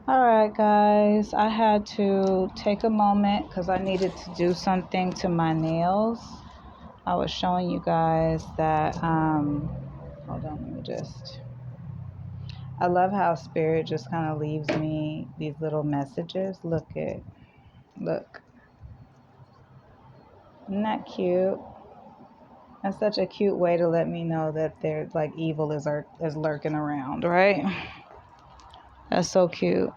All right, guys. I had to take a moment because I needed to do something to my nails. I was showing you guys that. Hold on, let me just. I love how Spirit just kind of leaves me these little messages. Look. Isn't that cute? That's such a cute way to let me know that they're like evil is lurking around, right? That's so cute.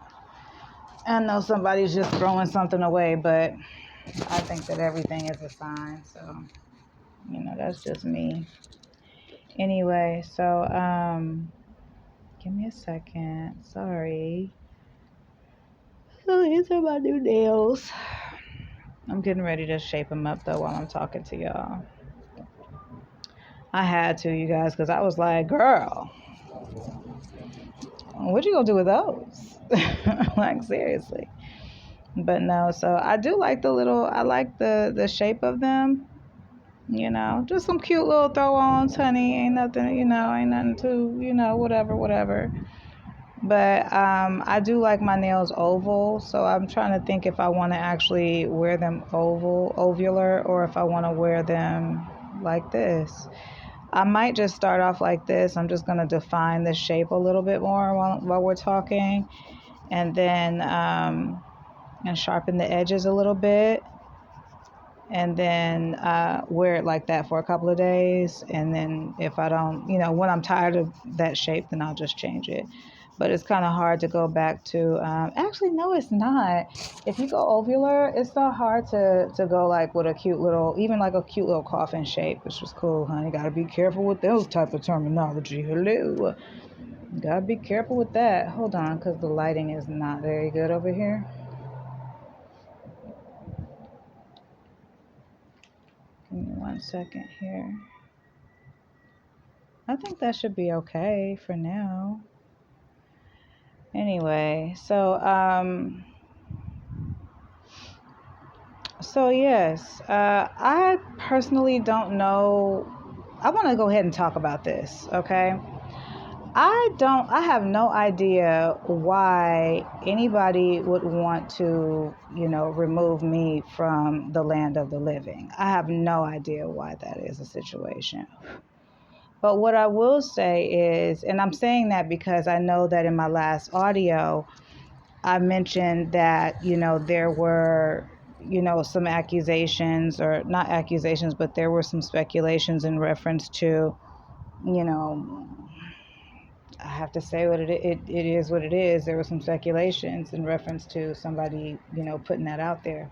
I know somebody's just throwing something away, but I think that everything is a sign. So, that's just me. Anyway, so give me a second. Sorry. Oh, these are my new nails. I'm getting ready to shape them up though while I'm talking to y'all. I had to, you guys, because I was like, girl, what you gonna do with those? Like, seriously. But no, so I do like I like the shape of them. Just some cute little throw-ons, honey. Ain't nothing, ain't nothing too, whatever. But I do like my nails oval, so I'm trying to think if I want to actually wear them ovular, or if I want to wear them like this. I might just start off like this. I'm just going to define the shape a little bit more while we're talking, and then and sharpen the edges a little bit, and then wear it like that for a couple of days. And then if I don't, when I'm tired of that shape, then I'll just change it. But it's kind of hard to go back to, actually, no, it's not. If you go ovular, it's not hard to go like with a cute little, even like a cute little coffin shape, which was cool, honey. Got to be careful with those type of terminology. Hello. Got to be careful with that. Hold on, because the lighting is not very good over here. Give me 1 second here. I think that should be okay for now. Anyway, so yes, I personally don't know. I want to go ahead and talk about this, okay? I have no idea why anybody would want to, remove me from the land of the living. I have no idea why that is a situation. But what I will say is, and I'm saying that because I know that in my last audio, I mentioned that, there were, some accusations, or not accusations, but there were some speculations in reference to, you know, I have to say it is what it is. There were some speculations in reference to somebody, putting that out there.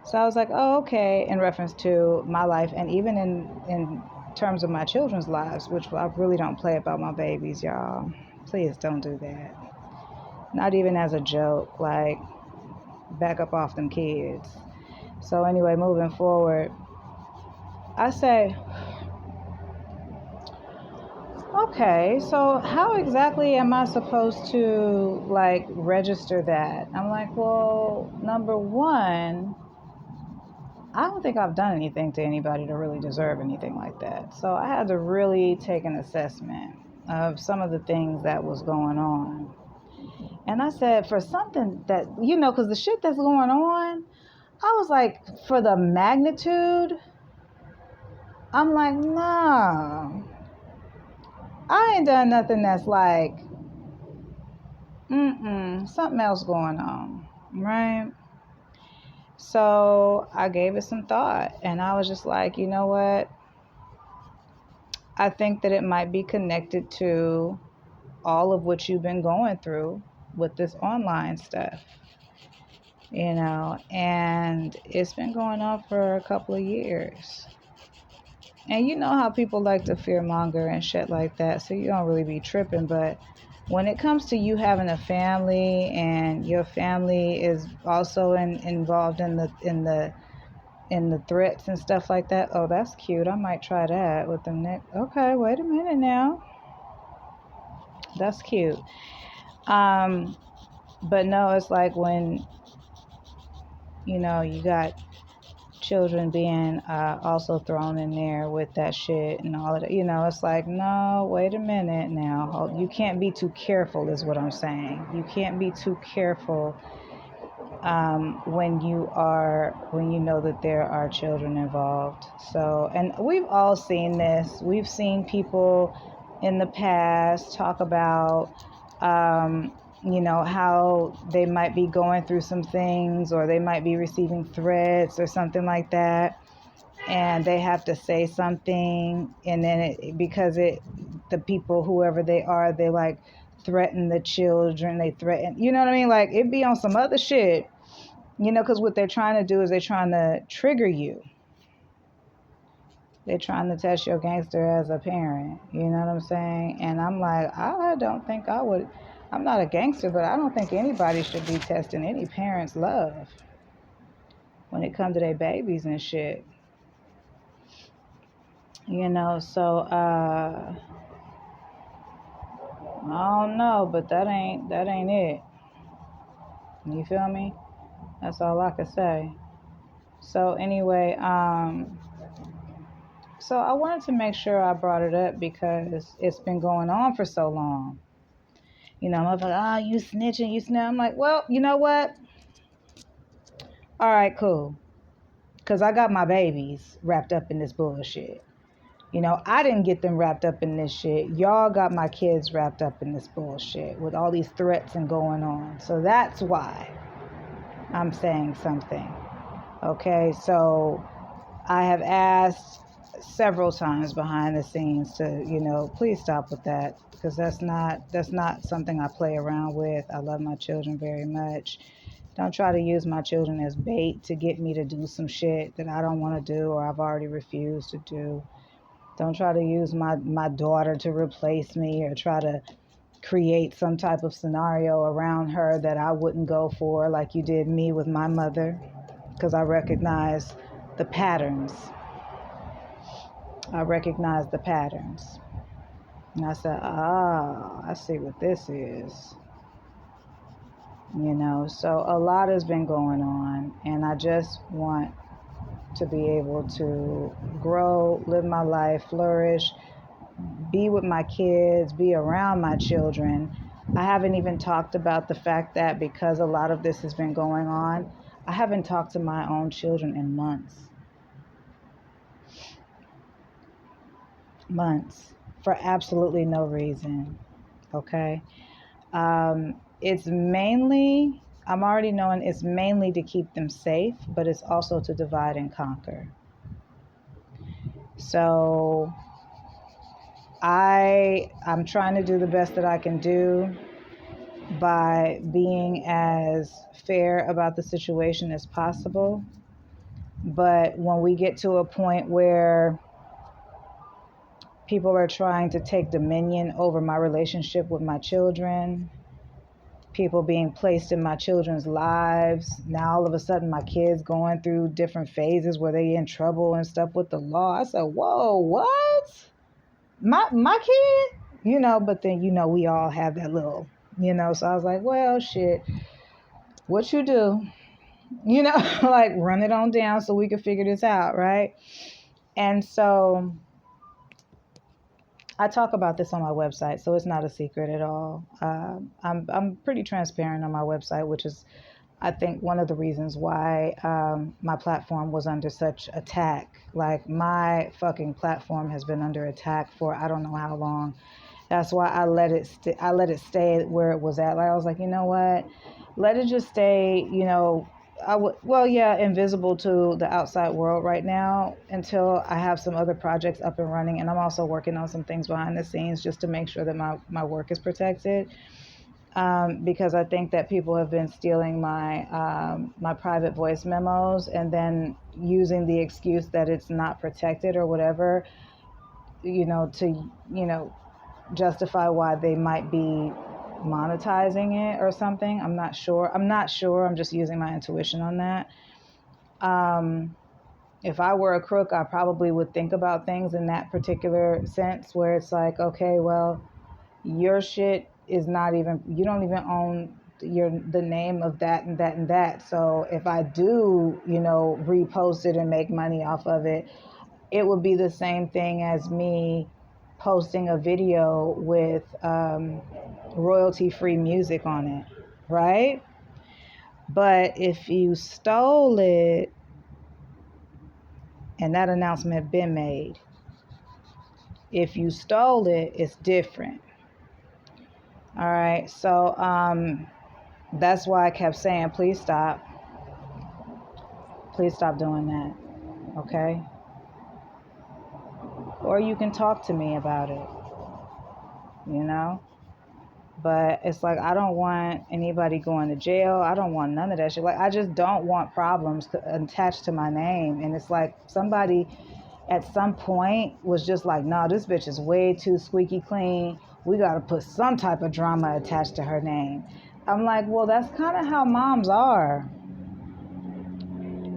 So I was like, oh, okay, in reference to my life, and even in terms of my children's lives, which I really don't play about my babies, y'all. Please don't do that. Not even as a joke, like, back up off them kids. So anyway, moving forward, I say, okay, so how exactly am I supposed to like register that? I'm like, well, number one, I don't think I've done anything to anybody to really deserve anything like that. So I had to really take an assessment of some of the things that was going on. And I said, for something that, because the shit that's going on, I was like, for the magnitude, I'm like, nah, I ain't done nothing that's like, something else going on, right? So I gave it some thought, and I was just like, you know what? I think that it might be connected to all of what you've been going through with this online stuff, and it's been going on for a couple of years. And you know how people like to fearmonger and shit like that, so you don't really be tripping. But when it comes to you having a family, and your family is also involved in the threats and stuff like that, oh, that's cute. I might try that with the next. Okay, wait a minute now. That's cute. Um, but no, it's like when you got children being also thrown in there with that shit and all of that. It's like, no, wait a minute now. You can't be too careful, is what I'm saying. You can't be too careful when you know that there are children involved. So, and we've all seen this. We've seen people in the past talk about, how they might be going through some things, or they might be receiving threats or something like that, and they have to say something, and then the people, whoever they are, they like threaten the children, they threaten, you know what I mean? Like, it be on some other shit, because what they're trying to do is they're trying to trigger you. They're trying to test your gangster as a parent. You know what I'm saying? And I'm like, I don't think I would. I'm not a gangster, but I don't think anybody should be testing any parent's love when it comes to their babies and shit. So I don't know, but that ain't it. You feel me? That's all I could say. So anyway, so I wanted to make sure I brought it up because it's been going on for so long. I'm like, oh, you snitching, you snitching. I'm like, well, you know what? All right, cool. Because I got my babies wrapped up in this bullshit. I didn't get them wrapped up in this shit. Y'all got my kids wrapped up in this bullshit with all these threats and going on. So that's why I'm saying something. Okay, so I have asked several times behind the scenes to, please stop with that, because that's not something I play around with. I love my children very much. Don't try to use my children as bait to get me to do some shit that I don't want to do or I've already refused to do. Don't try to use my daughter to replace me, or try to create some type of scenario around her that I wouldn't go for, like you did me with my mother, because I recognize the patterns. And I said, I see what this is. So a lot has been going on, and I just want to be able to grow, live my life, flourish, be with my kids, be around my children. I haven't even talked about the fact that because a lot of this has been going on, I haven't talked to my own children in months. For absolutely no reason. Okay? It's mainly, I'm already knowing it's mainly to keep them safe, but it's also to divide and conquer. So I'm trying to do the best that I can do by being as fair about the situation as possible. But when we get to a point where people are trying to take dominion over my relationship with my children, people being placed in my children's lives, now all of a sudden my kids going through different phases where they in trouble and stuff with the law. I said, whoa, what? My kid? But then, we all have that little, so I was like, well, shit, what you do? Like, run it on down so we can figure this out, right? And so I talk about this on my website, so it's not a secret at all. I'm pretty transparent on my website, which is, I think, one of the reasons why my platform was under such attack. Like, my fucking platform has been under attack for I don't know how long. That's why I let it stay where it was at. Like, I was like, you know what? Let it just stay, invisible to the outside world right now until I have some other projects up and running. And I'm also working on some things behind the scenes just to make sure that my work is protected. Because I think that people have been stealing my private voice memos and then using the excuse that it's not protected or whatever, to, justify why they might be monetizing it or something. I'm not sure. I'm just using my intuition on that. If I were a crook, I probably would think about things in that particular sense where it's like, okay, well, your shit is not even, you don't even own the name of that and that and that. So if I do, repost it and make money off of it, it would be the same thing as me posting a video with royalty-free music on it, right? But if you stole it and that announcement been made, if you stole it, it's different. All right, so that's why I kept saying, please stop doing that, okay? Or you can talk to me about it, but it's like, I don't want anybody going to jail. I don't want none of that shit. Like, I just don't want problems attached to my name. And it's like, somebody at some point was just like, no, this bitch is way too squeaky clean. We got to put some type of drama attached to her name. I'm like, well, that's kind of how moms are.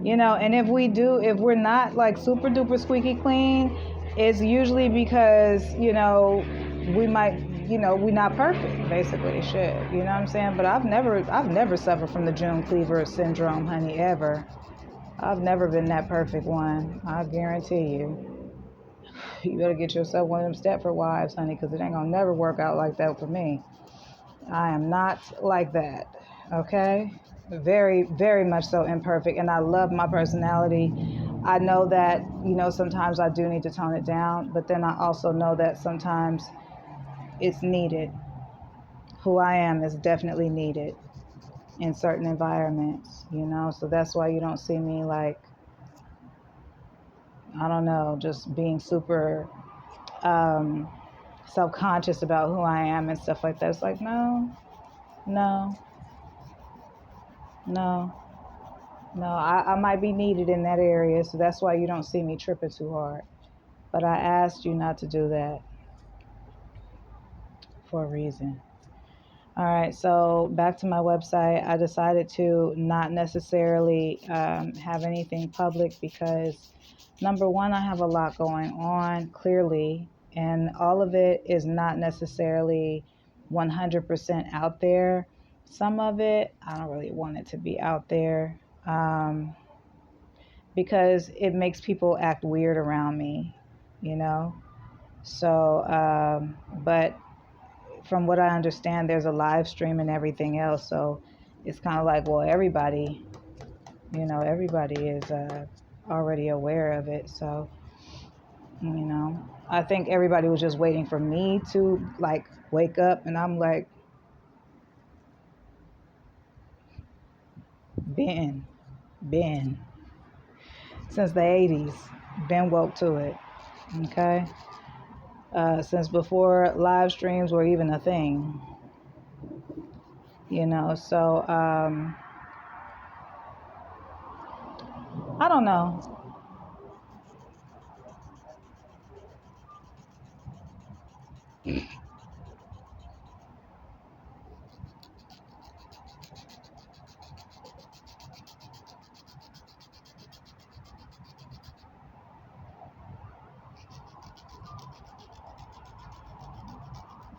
And if we're not like super duper squeaky clean, it's usually because, we might, we're not perfect, basically. Shit. You know what I'm saying? But I've never suffered from the June Cleaver syndrome, honey, ever. I've never been that perfect one. I guarantee you. You better get yourself one of them Stepford wives, honey, because it ain't gonna never work out like that for me. I am not like that. Okay? Very, very much so imperfect, and I love my personality. I know that, sometimes I do need to tone it down, but then I also know that sometimes it's needed. Who I am is definitely needed in certain environments, so that's why you don't see me like, I don't know, just being super self-conscious about who I am and stuff like that. It's like, no, I might be needed in that area, so that's why you don't see me tripping too hard. But I asked you not to do that for a reason. All right, so back to my website. I decided to not necessarily have anything public because, number one, I have a lot going on, clearly, and all of it is not necessarily 100% out there. Some of it, I don't really want it to be out there because it makes people act weird around me, So, but from what I understand, there's a live stream and everything else. So it's kind of like, well, everybody is already aware of it. So, I think everybody was just waiting for me to like wake up. And I'm like, been since the 80s, been woke to it. Okay. Since before live streams were even a thing. So I don't know.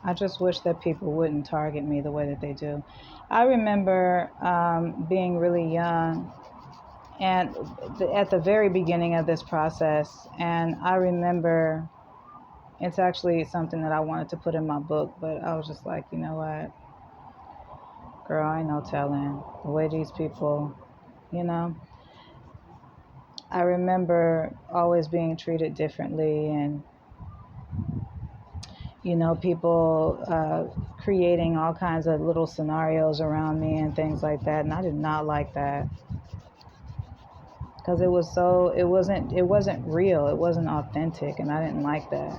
I just wish that people wouldn't target me the way that they do. I remember being really young and at the very beginning of this process, and I remember, it's actually something that I wanted to put in my book, but I was just like, you know what, girl, I ain't no telling the way these people, I remember always being treated differently, and people creating all kinds of little scenarios around me and things like that, and I did not like that. Because it wasn't real, it wasn't authentic, and I didn't like that,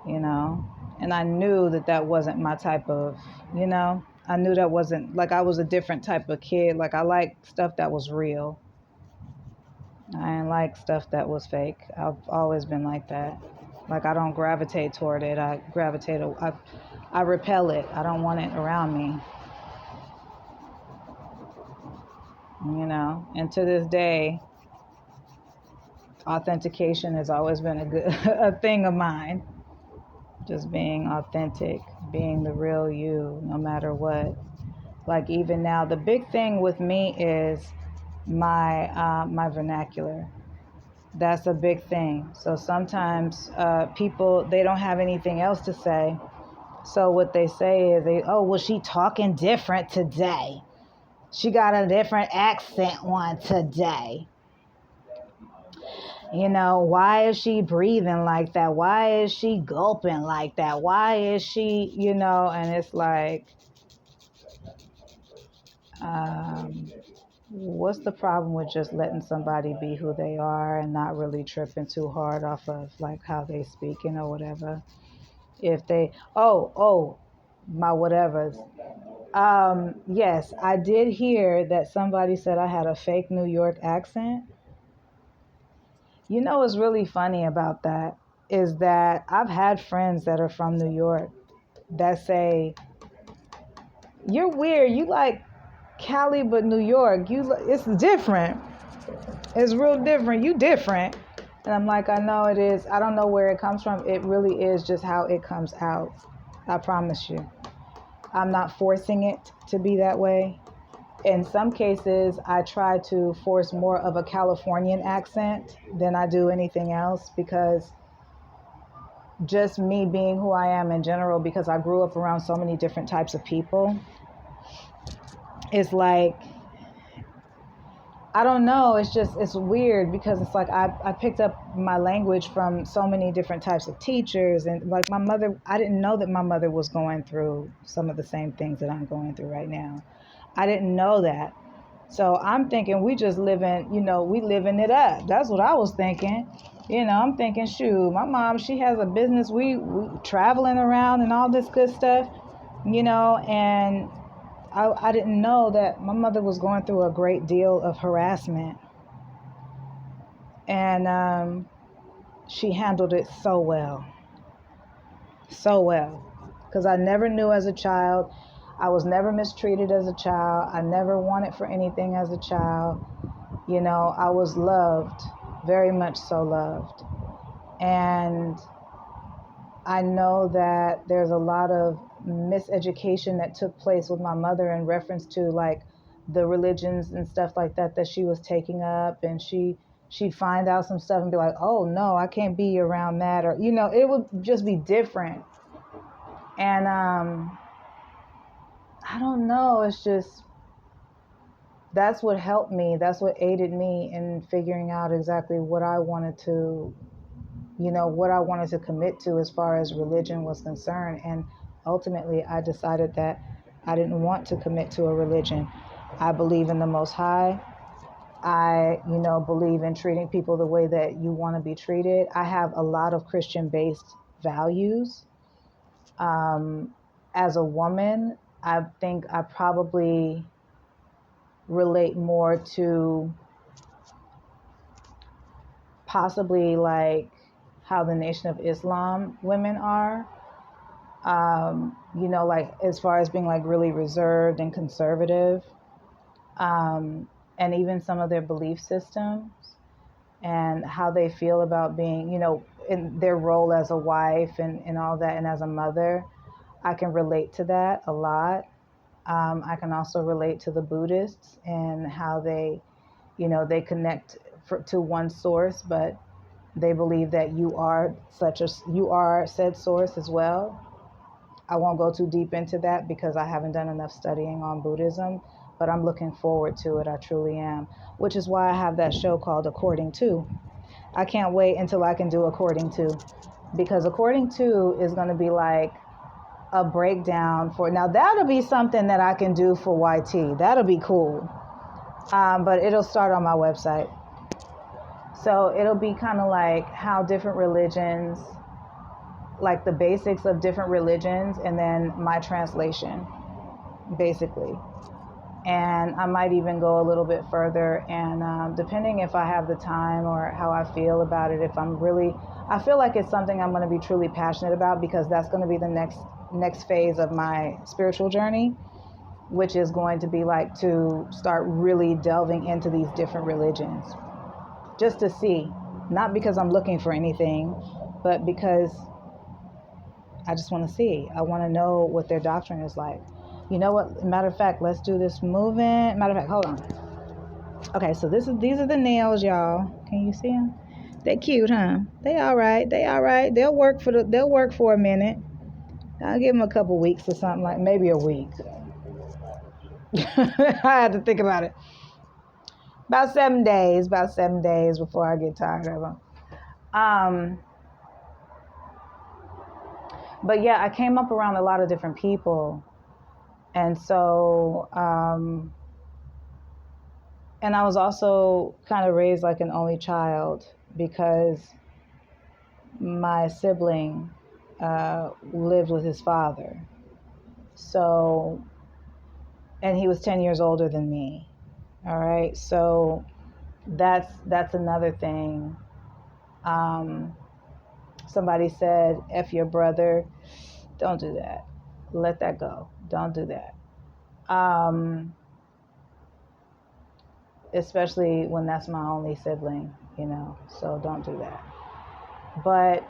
and I knew that wasn't my type of, I knew that wasn't, like, I was a different type of kid. Like, I like stuff that was real. I didn't like stuff that was fake. I've always been like that. Like, I don't gravitate toward it. I repel it. I don't want it around me. And to this day, authentication has always been a thing of mine. Just being authentic, being the real you, no matter what. Like even now, the big thing with me is my vernacular. That's a big thing. So sometimes people, they don't have anything else to say. So what they say is, oh, well, she talking different today. She got a different accent one today. You know, why is she breathing like that? Why is she gulping like that? Why is she, and it's like, um, what's the problem with just letting somebody be who they are and not really tripping too hard off of like how they speaking or whatever? If they, my whatevers. Yes, I did hear that somebody said I had a fake New York accent. You know what's really funny about that is that I've had friends that are from New York that say, "You're weird. You like Cali, but New York, it's different. It's real different. You different." And I'm like, I know it is. I don't know where it comes from. It really is just how it comes out. I promise you. I'm not forcing it to be that way. In some cases, I try to force more of a Californian accent than I do anything else, because just me being who I am in general, because I grew up around so many different types of people, it's like, I don't know, it's weird, because it's like I picked up my language from so many different types of teachers. And like my mother, I didn't know that my mother was going through some of the same things that I'm going through right now. I didn't know that. So I'm thinking we just living, we living it up. That's what I was thinking. I'm thinking, shoot, my mom, she has a business. We traveling around and all this good stuff, and I didn't know that my mother was going through a great deal of harassment. And she handled it so well. So well. Because I never knew as a child. I was never mistreated as a child. I never wanted for anything as a child. I was loved, very much so loved. And I know that there's a lot of miseducation that took place with my mother in reference to like the religions and stuff like that she was taking up. And she'd find out some stuff and be like, oh no, I can't be around that. Or, it would just be different. And I don't know, it's just, that's what helped me. That's what aided me in figuring out exactly what I wanted to, what I wanted to commit to as far as religion was concerned. And ultimately, I decided that I didn't want to commit to a religion. I believe in the Most High. I, believe in treating people the way that you want to be treated. I have a lot of Christian-based values. As a woman, I think I probably relate more to possibly like how the Nation of Islam women are, like as far as being like really reserved and conservative, and even some of their belief systems and how they feel about being, in their role as a wife and all that, and as a mother. I can relate to that a lot. I can also relate to the Buddhists and how they, they connect to one source, but they believe that you are said source as well. I won't go too deep into that because I haven't done enough studying on Buddhism, but I'm looking forward to it. I truly am, which is why I have that show called According To. I can't wait until I can do According To, because According To is going to be like a breakdown for, now that'll be something that I can do for YT. That'll be cool. But it'll start on my website. So it'll be kind of like how different religions, like the basics of different religions, and then my translation, basically. And I might even go a little bit further, and depending if I have the time or how I feel about it, if I feel like it's something I'm going to be truly passionate about, because that's going to be the next phase of my spiritual journey, which is going to be like to start really delving into these different religions, just to see, not because I'm looking for anything, but because I just want to see. I want to know what their doctrine is like. You know what? Matter of fact, let's do this moving. Matter of fact, hold on. Okay, so these are the nails, y'all. Can you see them? They cute, huh? They all right. They all right. They'll work for a minute. I'll give them a couple weeks or something, like maybe a week. I had to think about it. About 7 days. About 7 days before I get tired of them. But yeah, I came up around a lot of different people, and so and I was also kind of raised like an only child because my sibling lived with his father. So, and he was 10 years older than me. All right. So that's another thing. Um, Somebody said, F your brother. Don't do that. Let that go. Don't do that. Especially when that's my only sibling, so don't do that. But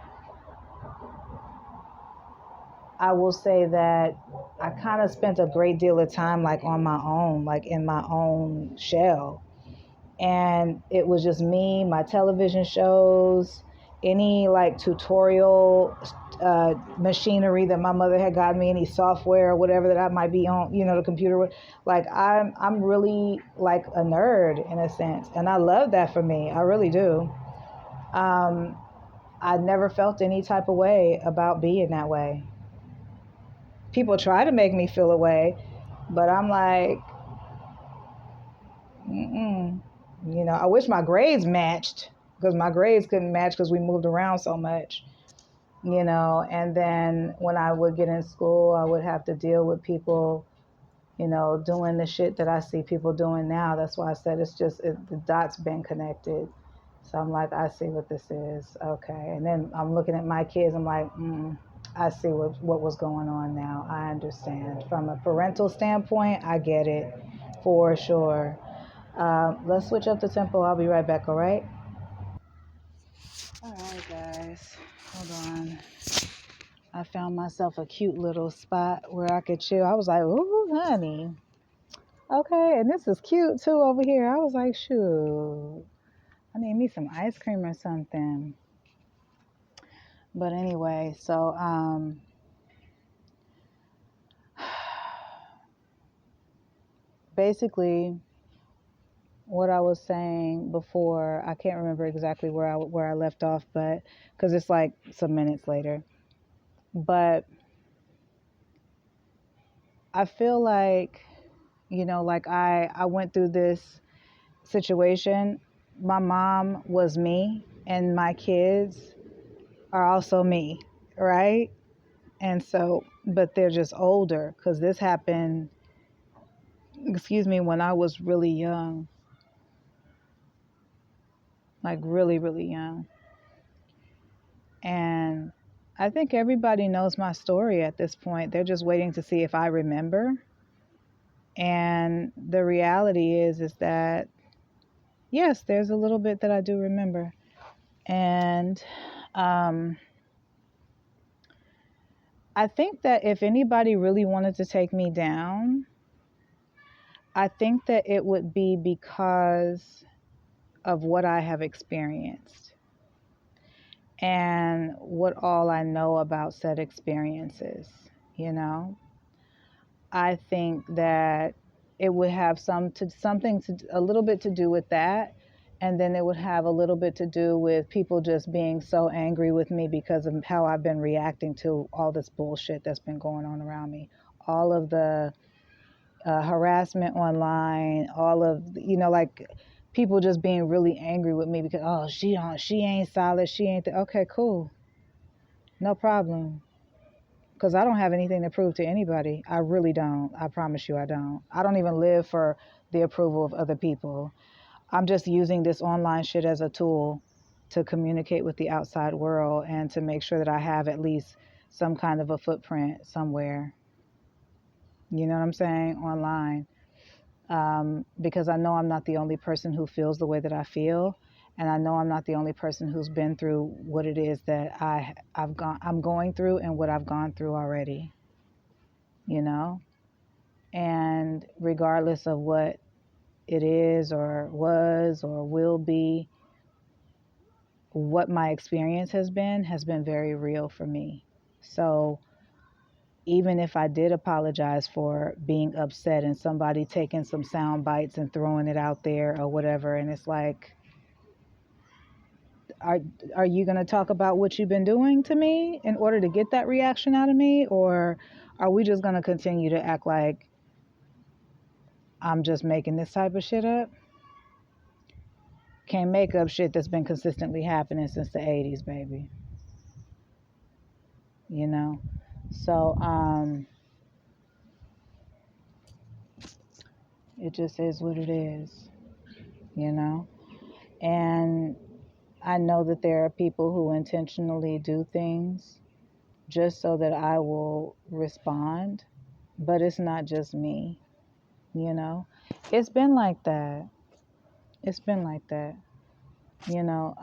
I will say that I kind of spent a great deal of time like on my own, like in my own shell. And it was just me, my television shows, any like tutorial machinery that my mother had gotten me, any software or whatever that I might be on, the computer with. Like I'm really like a nerd in a sense, and I love that for me. I really do. I never felt any type of way about being that way. People try to make me feel a way, but I'm like, mm-mm. I wish my grades matched because my grades couldn't match because we moved around so much, and then when I would get in school, I would have to deal with people, doing the shit that I see people doing now. That's why I said the dots been connected. So I'm like, I see what this is. Okay. And then I'm looking at my kids. I'm like, I see what was going on now. I understand. From a parental standpoint, I get it for sure. Let's switch up the tempo. I'll be right back, all right? All right, guys. Hold on. I found myself a cute little spot where I could chill. I was like, ooh, honey. Okay, and this is cute too over here. I was like, shoot, I need me some ice cream or something. But anyway, so basically what I was saying before, I can't remember exactly where I left off, but because it's like some minutes later. But I feel like, like I went through this situation. My mom was me, and my kids are also me, right? And so, but they're just older because this happened, excuse me, when I was really young, like really, really young. And I think everybody knows my story at this point. They're just waiting to see if I remember. And the reality is that, yes, there's a little bit that I do remember. And I think that if anybody really wanted to take me down, I think that it would be because of what I have experienced and what all I know about said experiences, you know. I think that it would have a little bit to do with that, and then it would have a little bit to do with people just being so angry with me because of how I've been reacting to all this bullshit that's been going on around me, all of the harassment online, all of like people just being really angry with me because she ain't solid, she ain't okay, cool, no problem. Because I don't have anything to prove to anybody. I really don't. I promise you I don't. I don't even live for the approval of other people. I'm just using this online shit as a tool to communicate with the outside world and to make sure that I have at least some kind of a footprint somewhere. You know what I'm saying? Online. Because I know I'm not the only person who feels the way that I feel. And I know I'm not the only person who's been through what it is that I'm going through and what I've gone through already. You know? And regardless of what it is or was or will be, what my experience has been very real for me. So even if I did apologize for being upset and somebody taking some sound bites and throwing it out there or whatever, and it's like, are are you going to talk about what you've been doing to me in order to get that reaction out of me, or are we just going to continue to act like I'm just making this type of shit up? Can't make up shit that's been consistently happening since the 80s, baby. You know? So, it just is what it is, you know? And I know that there are people who intentionally do things just so that I will respond, but it's not just me, you know? It's been like that. It's been like that, you know?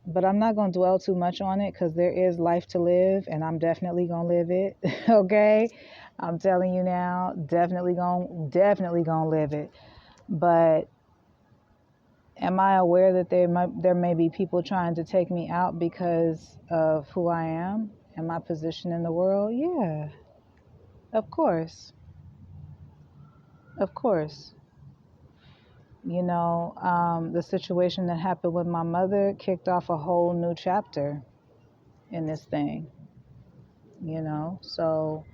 But I'm not going to dwell too much on it because there is life to live and I'm definitely going to live it, okay? I'm telling you now, definitely going to live it. But am I aware that there may be people trying to take me out because of who I am and my position in the world? Yeah, of course. Of course. You know, the situation that happened with my mother kicked off a whole new chapter in this thing, you know? So,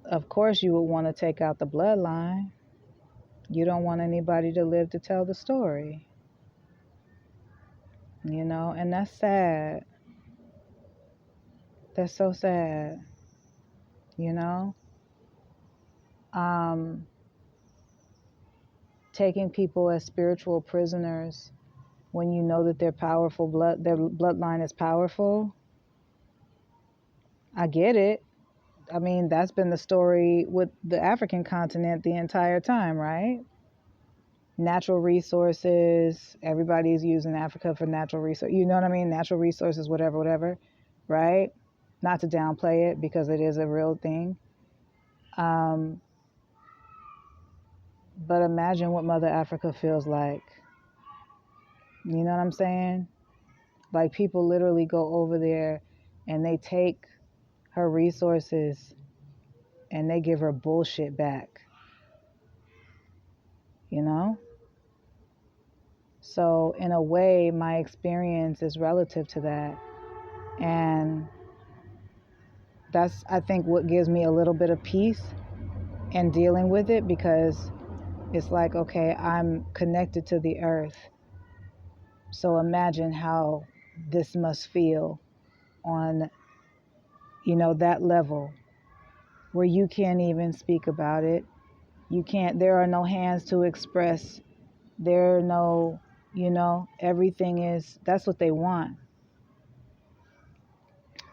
of course, you would want to take out the bloodline. You don't want anybody to live to tell the story, you know? And that's sad. That's so sad, you know? Um, Taking people as spiritual prisoners when you know that their bloodline is powerful. I get it. I mean, that's been the story with the African continent the entire time, right? Natural resources, everybody's using Africa for natural resources. You know what I mean? Natural resources, whatever, whatever, right? Not to downplay it because it is a real thing. Um, but imagine what Mother Africa feels like. You know what I'm saying? Like people literally go over there and they take her resources and they give her bullshit back, you know? So, in a way, my experience is relative to that. And that's, I think, what gives me a little bit of peace in dealing with it because it's like, okay, I'm connected to the earth. So, imagine how this must feel on, you know, that level where you can't even speak about it. You can't, there are no hands to express. There are no, you know, everything is, that's what they want.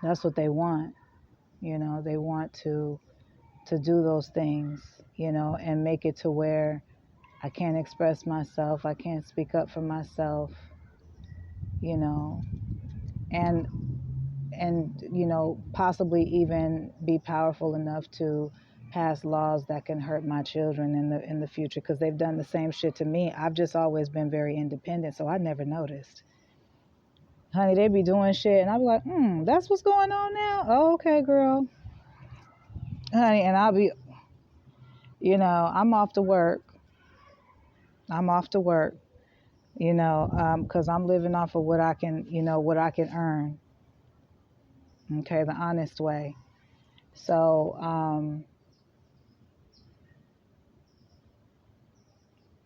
That's what they want. You know, they want to do those things, you know, and make it to where I can't express myself, I can't speak up for myself, you know, and you know, possibly even be powerful enough to pass laws that can hurt my children in the future because they've done the same shit to me. I've just always been very independent, so I never noticed. Honey, they be doing shit and I'll be like, that's what's going on now? Oh, okay, girl. Honey, and I'll be, you know, I'm off to work, you know, because I'm living off of what I can, you know, what I can earn. Okay, the honest way. So,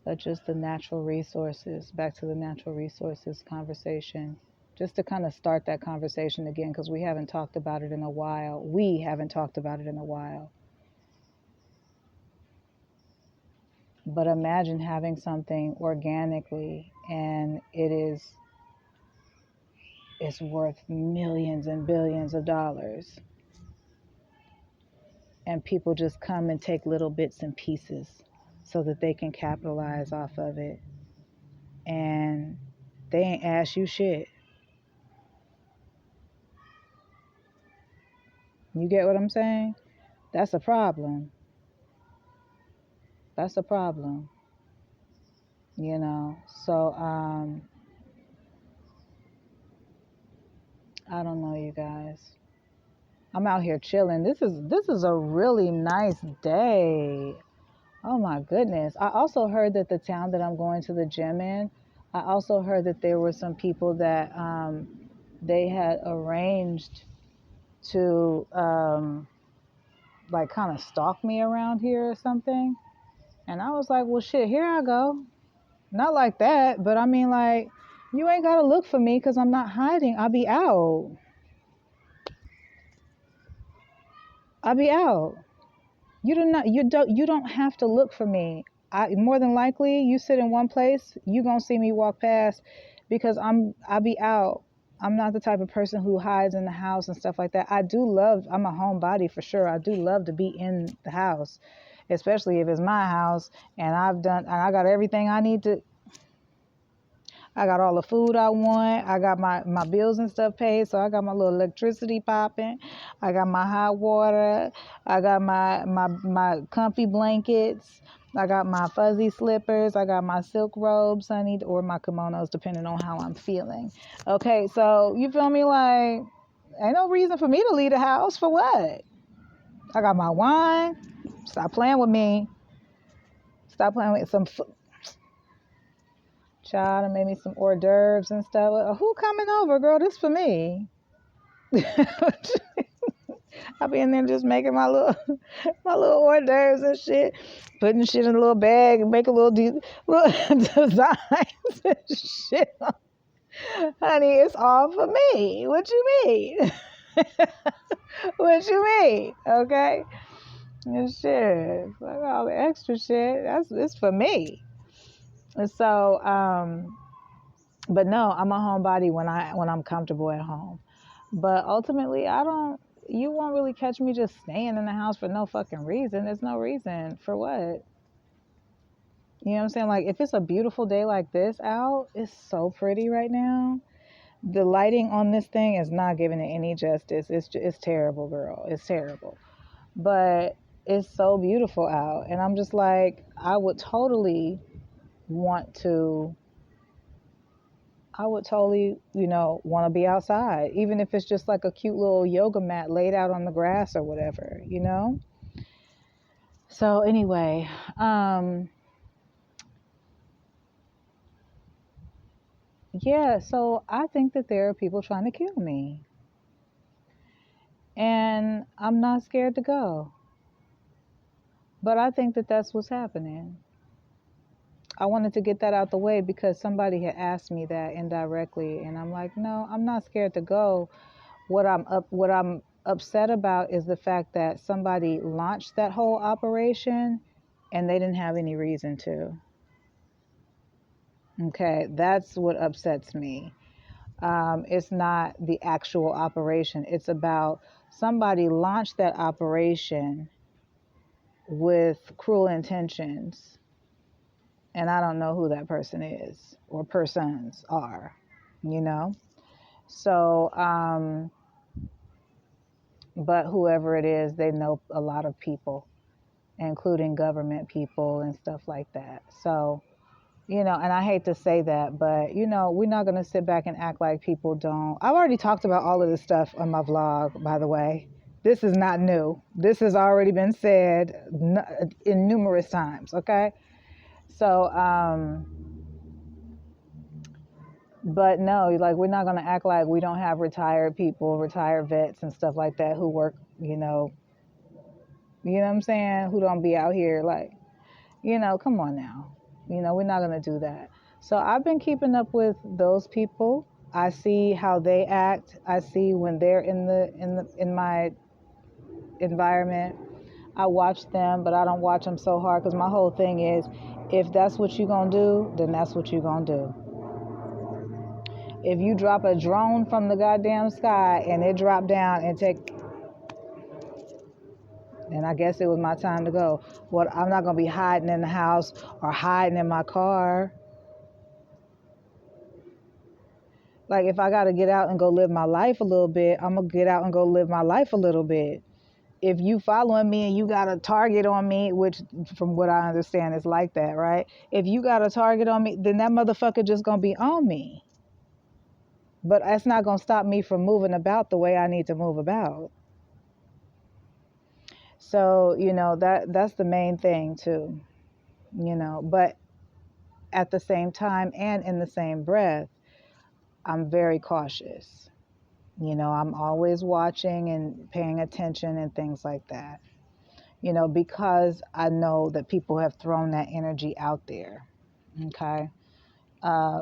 but just the natural resources, back to the natural resources conversation, just to kind of start that conversation again, because we haven't talked about it in a while. We haven't talked about it in a while. But imagine having something organically and it's worth millions and billions of dollars. And people just come and take little bits and pieces so that they can capitalize off of it. And they ain't ask you shit. You get what I'm saying? That's a problem. That's a problem, So, I don't know, you guys. I'm out here chilling. This is a really nice day. Oh my goodness. I also heard that the town that I'm going to the gym in, I also heard that there were some people that they had arranged to like kind of stalk me around here or something. And I was like, well, shit, here I go. Not like that, but I mean, like, you ain't got to look for me because I'm not hiding. I'll be out. I'll be out. You don't have to look for me. More than likely you sit in one place, you gonna see me walk past because I'll be out. I'm not the type of person who hides in the house and stuff like that. I'm a homebody for sure. I do love to be in the house, especially if it's my house and I got everything I need to. I got all the food I want. I got my bills and stuff paid. So I got my little electricity popping. I got my hot water. I got my comfy blankets. I got my fuzzy slippers. I got my silk robes, honey, or my kimonos, depending on how I'm feeling. Okay, so you feel me? Like, ain't no reason for me to leave the house. For what? I got my wine. Stop playing with me. Stop playing with some child and made me some hors d'oeuvres and stuff. Who coming over, girl? This for me. I'll be in there just making my little hors d'oeuvres and shit, putting shit in a little bag and make a little designs and shit. Honey, it's all for me. What you mean? What you mean? Okay. And shit, like all the extra shit. It's for me. And so, but no, I'm a homebody when I'm comfortable at home. But ultimately, you won't really catch me just staying in the house for no fucking reason. There's no reason for what. You know what I'm saying? Like, if it's a beautiful day like this out, it's so pretty right now. The lighting on this thing is not giving it any justice. It's terrible, girl. It's terrible. But it's so beautiful out. And I'm just like, want to I would totally, want to be outside, even if it's just like a cute little yoga mat laid out on the grass or whatever. So anyway, yeah, so I think that there are people trying to kill me, and I'm not scared to go. But I think that that's what's happening. I wanted to get that out the way because somebody had asked me that indirectly, and I'm like, no, I'm not scared to go. What I'm upset about is the fact that somebody launched that whole operation and they didn't have any reason to. Okay, that's what upsets me. It's not the actual operation. It's about somebody launched that operation with cruel intentions, and I don't know who that person is or persons are, you know? So, but whoever it is, they know a lot of people, including government people and stuff like that. So, and I hate to say that, but, we're not going to sit back and act like people don't. I've already talked about all of this stuff on my vlog, by the way. This is not new. This has already been said in numerous times, okay? So, but no, like, we're not going to act like we don't have retired people, retired vets and stuff like that who work, what I'm saying? Who don't be out here like, come on now. We're not going to do that. So I've been keeping up with those people. I see how they act. I see when they're in my environment. I watch them, but I don't watch them so hard because my whole thing is, if that's what you're going to do, then that's what you're going to do. If you drop a drone from the goddamn sky and it drop down and and I guess it was my time to go. Well, I'm not going to be hiding in the house or hiding in my car. Like, if I got to get out and go live my life a little bit, I'm going to get out and go live my life a little bit. if you following me and you got a target on me, which from what I understand is like that, right? If you got a target on me, then that motherfucker just gonna be on me. But that's not gonna stop me from moving about the way I need to move about. So, that's the main thing too, but at the same time and in the same breath, I'm very cautious. I'm always watching and paying attention and things like that, because I know that people have thrown that energy out there. Okay.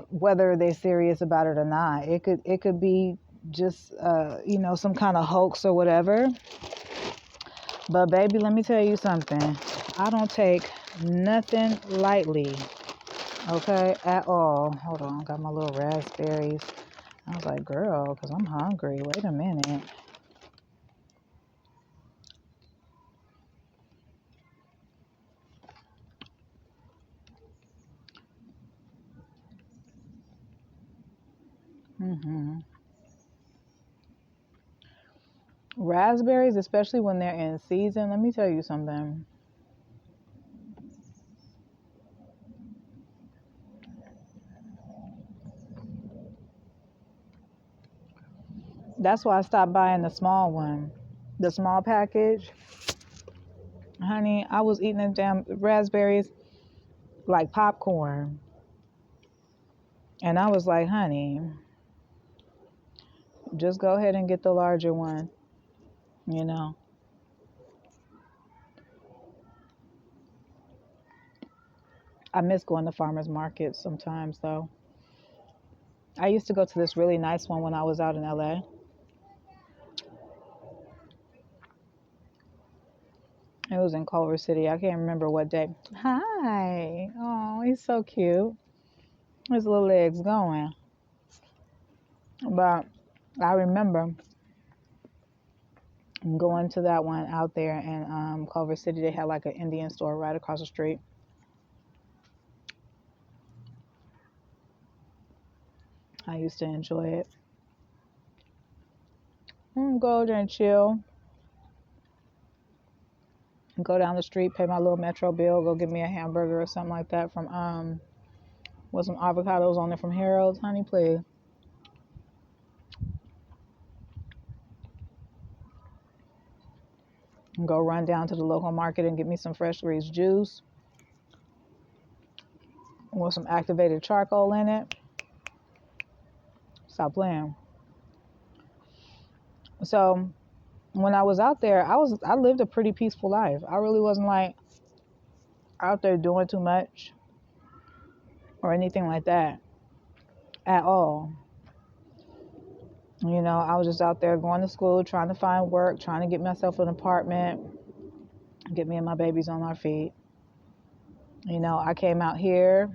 Whether they're serious about it or not, it could be just, some kind of hoax or whatever. But baby, let me tell you something. I don't take nothing lightly. Okay, at all. Hold on, got my little raspberries. I was like, girl, because I'm hungry. Wait a minute. hmm Raspberries, especially when they're in season, let me tell you something. That's why I stopped buying the small one, the small package. Honey, I was eating them damn raspberries like popcorn. And I was like, honey, just go ahead and get the larger one, you know. I miss going to farmers markets sometimes, though. I used to go to this really nice one when I was out in LA. It was in Culver City. I can't remember what day. Hi. Oh, he's so cute. His little legs going. But I remember going to that one out there in Culver City. They had like an Indian store right across the street. I used to enjoy it. Go there and chill. Go down the street, pay my little metro bill, go get me a hamburger or something like that from with some avocados on it from Harold's. Honey, please. And go run down to the local market and get me some fresh squeezed juice with some activated charcoal in it. Stop playing. So when I was out there, I lived a pretty peaceful life. I really wasn't like out there doing too much or anything like that at all. I was just out there going to school, trying to find work, trying to get myself an apartment, get me and my babies on our feet. I came out here.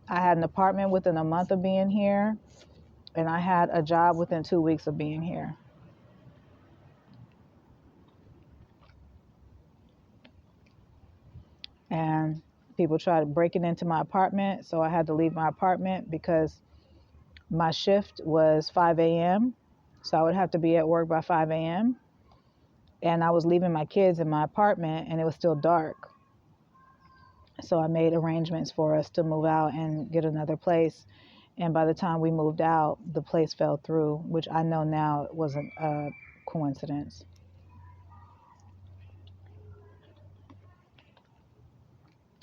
I had an apartment within a month of being here, and I had a job within 2 weeks of being here. And people tried breaking into my apartment, so I had to leave my apartment because my shift was 5 a.m., so I would have to be at work by 5 a.m. And I was leaving my kids in my apartment, and it was still dark. So I made arrangements for us to move out and get another place. And by the time we moved out, the place fell through, which I know now wasn't a coincidence.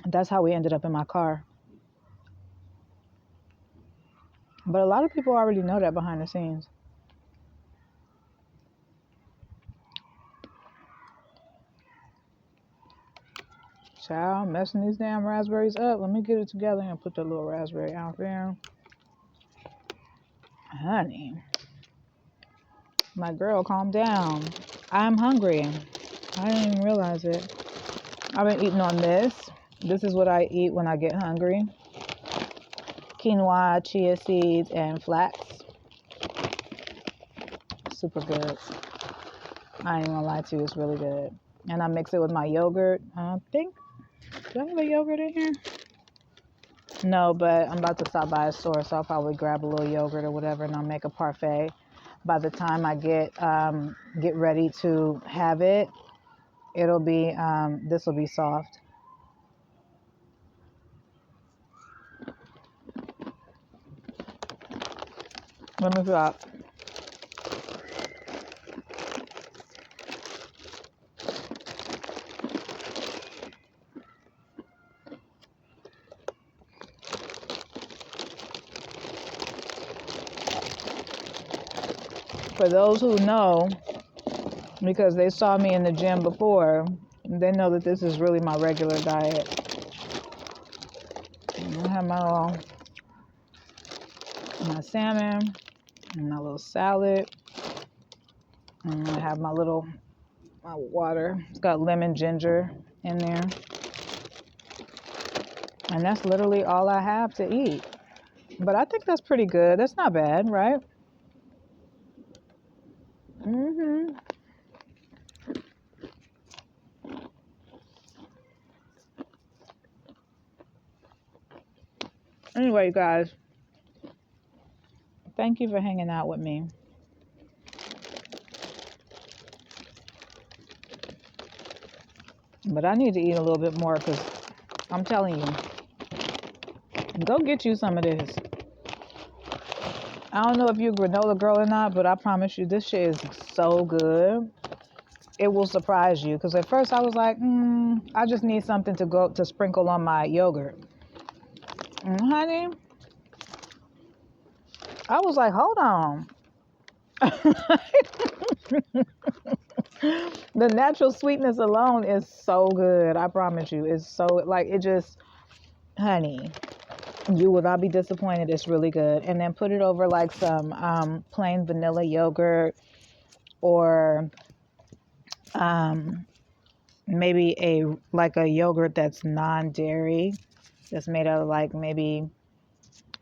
That's how we ended up in my car. But a lot of people already know that behind the scenes. Child, messing these damn raspberries up. Let me get it together and put the little raspberry out there. Honey, my girl, calm down. I'm hungry. I didn't even realize it. I've been eating on this. This is what I eat when I get hungry. Quinoa, chia seeds, and flax. Super good. I ain't gonna lie to you, it's really good. And I mix it with my yogurt. I think, do I have a yogurt in here? No, but I'm about to stop by a store, so I'll probably grab a little yogurt or whatever, and I'll make a parfait. By the time I get ready to have it, it'll be, this will be soft. Let me drop. For those who know, because they saw me in the gym before, they know that this is really my regular diet. I have my salmon and my little salad, and I have my water. It's got lemon ginger in there, and that's literally all I have to eat. But I think that's pretty good. That's not bad, right? Anyway, guys, thank you for hanging out with me. But I need to eat a little bit more because I'm telling you, go get you some of this. I don't know if you're a granola girl or not, but I promise you, this shit is so good. It will surprise you. Because at first I was like, I just need something to sprinkle on my yogurt. And honey, I was like, hold on. The natural sweetness alone is so good. I promise you. It's so, like, it just, honey, you will not be disappointed. It's really good. And then put it over like some plain vanilla yogurt, or maybe a yogurt that's non-dairy, that's made out of, like, maybe,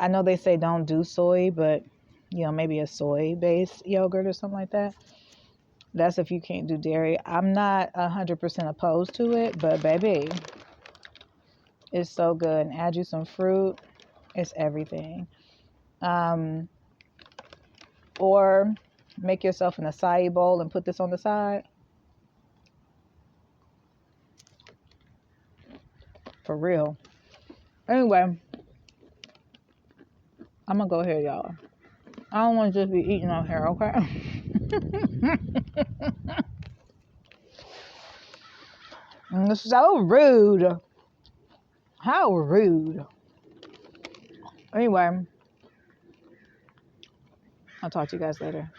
I know they say don't do soy, but maybe a soy-based yogurt or something like that. That's if you can't do dairy. I'm not 100% opposed to it, but baby, it's so good. And add you some fruit. It's everything. Or make yourself an acai bowl and put this on the side. For real. Anyway, I'm going to go here, y'all. I don't want to just be eating on here, okay? It's so rude. How rude. Anyway, I'll talk to you guys later.